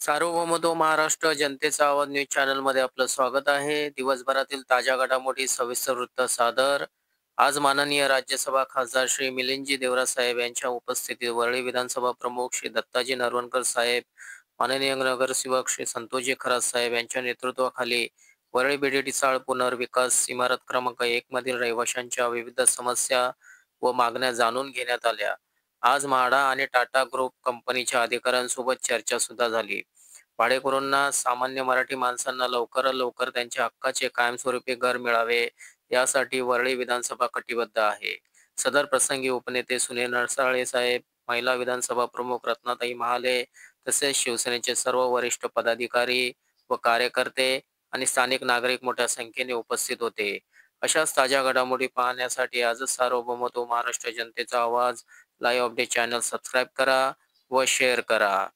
सार्वभौमत्व महाराष्ट्र जनतेचा आवाज न्यूज चॅनलमध्ये आपलं स्वागत आहे. दिवसभरातील ताज्या घडामोडी सविस्तर वृत्त सादर. आज माननीय राज्यसभा खासदार श्री मिलिंदजी देवरा साहेब यांच्या उपस्थितीत वरळी विधानसभा प्रमुख श्री दत्ताजी नरवणकर साहेब, माननीय नगरसेवक श्री संतोषजी खरात साहेब यांच्या नेतृत्वाखाली वरळी बेडेटीचाळ पुनर्विकास इमारत क्रमांक 1 मधील रहिवाशांच्या विविध समस्या व मागण्या जाणून घेण्यात आल्या. आज म्हाडा आणि टाटा ग्रुप कंपनीच्या अधिकाऱ्यांसोबत चर्चा सुद्धा झाली. भाडेकरूंना, सामान्य मराठी माणसांना लवकरात लवकर त्यांच्या हक्काचे कायमस्वरूपी घर मिळावे यासाठी वरळी विधानसभा कटिबद्ध आहे. सदर प्रसंगी उपनेते सुनील नरसाळे साहेब, महिला विधानसभा प्रमुख रत्नाताई महाले तसेच शिवसेनेचे सर्व वरिष्ठ पदाधिकारी व कार्यकर्ते आणि स्थानिक नागरिक मोठ्या संख्येने उपस्थित होते. अशाच ताज्या घडामोडी पाहण्यासाठी आजच सार्वभौमत्व महाराष्ट्र जनतेचा आवाज लाईव्ह अपडेट चॅनल सबस्क्राईब करा व शेअर करा.